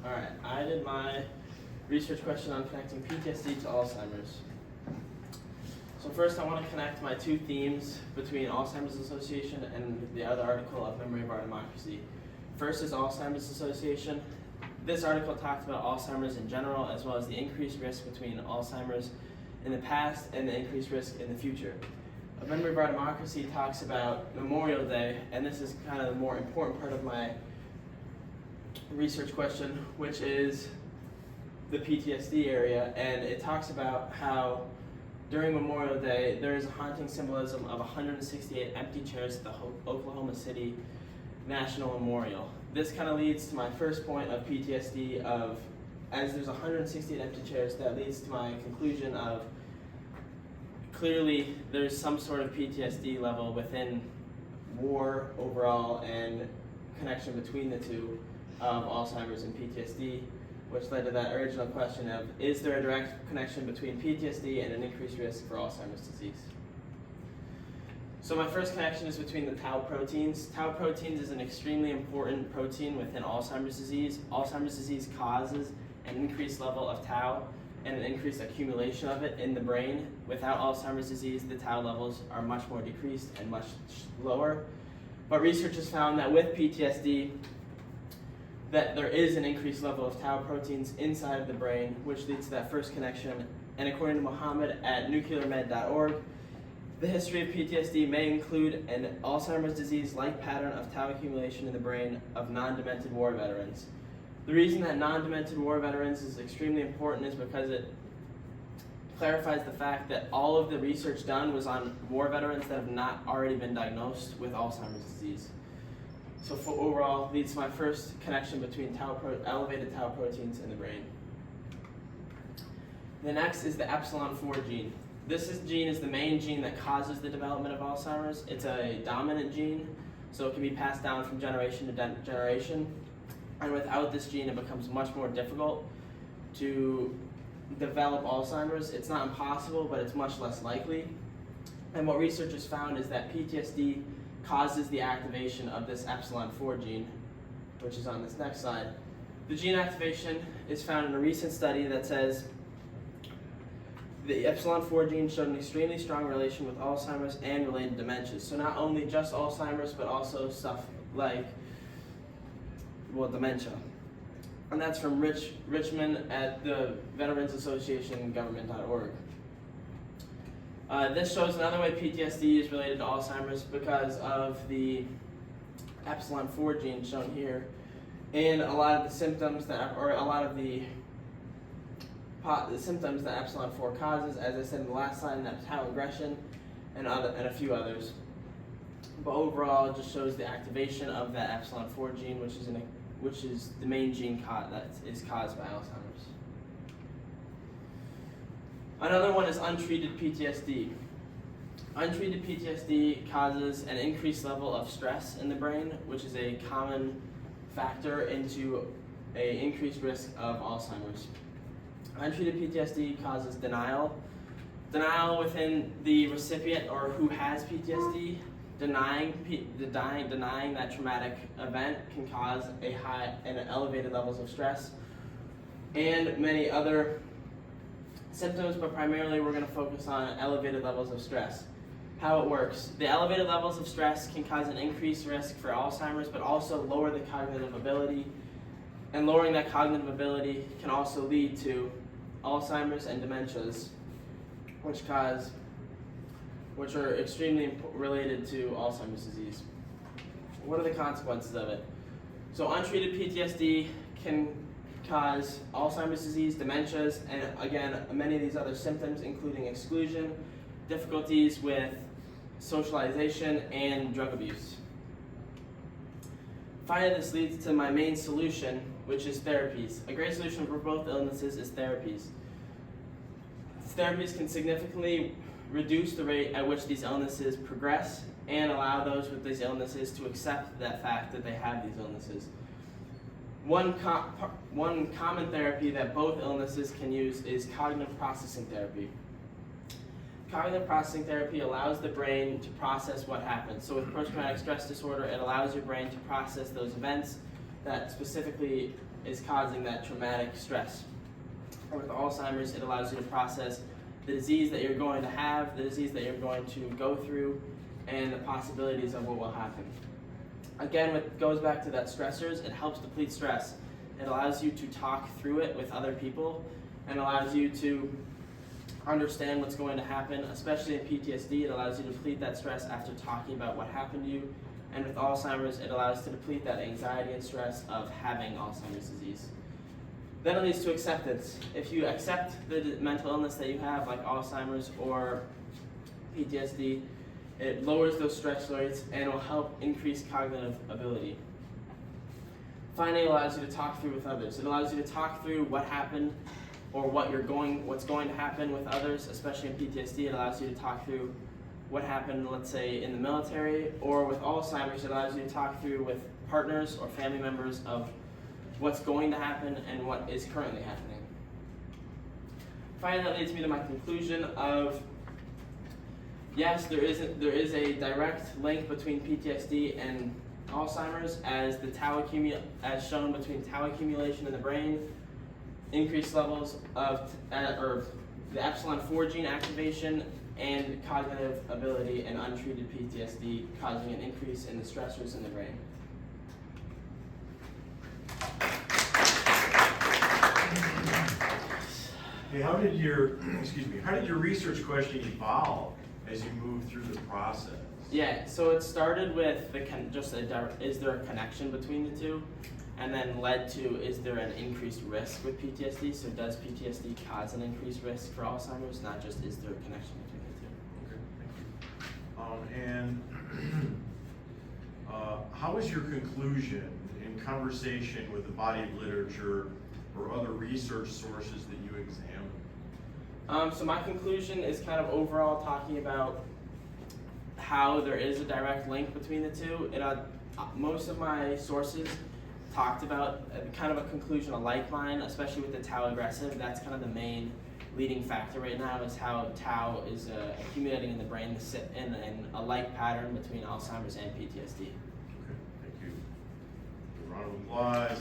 Alright, I did my research question on connecting PTSD to Alzheimer's. So first I want to connect my two themes between Alzheimer's Association and the other article of Memory of Our Democracy. First is Alzheimer's Association. This article talks about Alzheimer's in general, as well as the increased risk between Alzheimer's in the past and the increased risk in the future. A Memory of Our Democracy talks about Memorial Day, and this is kind of the more important part of my research question, which is the PTSD area, and it talks about how during Memorial Day there is a haunting symbolism of 168 empty chairs at the Oklahoma City National Memorial. This kind of leads to my first point of PTSD of, as there's 168 empty chairs, that leads to my conclusion of clearly there's some sort of PTSD level within war overall and connection between the two of Alzheimer's and PTSD, which led to that original question of, is there a direct connection between PTSD and an increased risk for Alzheimer's disease? So my first connection is between the tau proteins. Tau proteins is an extremely important protein within Alzheimer's disease. Alzheimer's disease causes an increased level of tau and an increased accumulation of it in the brain. Without Alzheimer's disease, the tau levels are much more decreased and much lower. But research has found that with PTSD, that there is an increased level of tau proteins inside of the brain, which leads to that first connection. And according to Mohammed at nuclearmed.org, the history of PTSD may include an Alzheimer's disease-like pattern of tau accumulation in the brain of non-demented war veterans. The reason that non-demented war veterans is extremely important is because it clarifies the fact that all of the research done was on war veterans that have not already been diagnosed with Alzheimer's disease. So for overall, leads to my first connection between elevated tau proteins in the brain. The next is the epsilon-4 gene. This gene is the main gene that causes the development of Alzheimer's. It's a dominant gene, so it can be passed down from generation to generation. And without this gene, it becomes much more difficult to develop Alzheimer's. It's not impossible, but it's much less likely. And what researchers found is that PTSD causes the activation of this epsilon-4 gene, which is on this next slide. The gene activation is found in a recent study that says the epsilon-4 gene showed an extremely strong relation with Alzheimer's and related dementias. So not only just Alzheimer's, but also stuff like, dementia. And that's from Richmond at the Veterans Association government.org. This shows another way PTSD is related to Alzheimer's because of the epsilon-4 gene shown here, and a lot of the symptoms that, or a lot of the symptoms that epsilon-4 causes, as I said in the last slide, and that tau aggression, and a few others. But overall, it just shows the activation of that epsilon-4 gene, which is the main gene that is caused by Alzheimer's. Another one is untreated PTSD. Untreated PTSD causes an increased level of stress in the brain, which is a common factor into an increased risk of Alzheimer's. Untreated PTSD causes denial. Denial within the recipient or who has PTSD, denying that traumatic event can cause high and elevated levels of stress and many other symptoms, but primarily we're going to focus on elevated levels of stress. How it works. The elevated levels of stress can cause an increased risk for Alzheimer's, but also lower the cognitive ability. And lowering that cognitive ability can also lead to Alzheimer's and dementias, which are extremely related to Alzheimer's disease. What are the consequences of it? So untreated PTSD can cause Alzheimer's disease, dementias, and again, many of these other symptoms, including exclusion, difficulties with socialization, and drug abuse. Finally, this leads to my main solution, which is therapies. A great solution for both illnesses is therapies. Therapies can significantly reduce the rate at which these illnesses progress and allow those with these illnesses to accept that fact that they have these illnesses. One common therapy that both illnesses can use is cognitive processing therapy. Cognitive processing therapy allows the brain to process what happened. So with post-traumatic stress disorder, it allows your brain to process those events that specifically is causing that traumatic stress. Or with Alzheimer's, it allows you to process the disease that you're going to have, the disease that you're going to go through, and the possibilities of what will happen. Again, it goes back to that stressors. It helps deplete stress. It allows you to talk through it with other people and allows you to understand what's going to happen, especially in PTSD. It allows you to deplete that stress after talking about what happened to you. And with Alzheimer's, it allows to deplete that anxiety and stress of having Alzheimer's disease. Then it leads to acceptance. If you accept the mental illness that you have, like Alzheimer's or PTSD, it lowers those stress rates and will help increase cognitive ability. Finally, it allows you to talk through with others. It allows you to talk through what happened or what's going to happen with others, especially in PTSD. It allows you to talk through what happened, let's say, in the military, or with Alzheimer's, it allows you to talk through with partners or family members of what's going to happen and what is currently happening. Finally, that leads me to my conclusion of, yes, there is a direct link between PTSD and Alzheimer's, as as shown between tau accumulation in the brain, increased levels of the epsilon 4 gene activation, and cognitive ability and untreated PTSD causing an increase in the stressors in the brain. Hey, how did your research question evolve as you moved through the process? Yeah, so it started with is there a connection between the two, and then led to, is there an increased risk with PTSD? So does PTSD cause an increased risk for Alzheimer's, not just is there a connection between the two? Okay, thank you. And how was your conclusion in conversation with the body of literature or other research sources that you examined? So my conclusion is kind of overall talking about how there is a direct link between the two. Most of my sources talked about kind of a conclusion alike mine, especially with the tau aggressive. That's kind of the main leading factor right now, is how tau is accumulating in the brain in a like pattern between Alzheimer's and PTSD. Okay, thank you. A round of applause.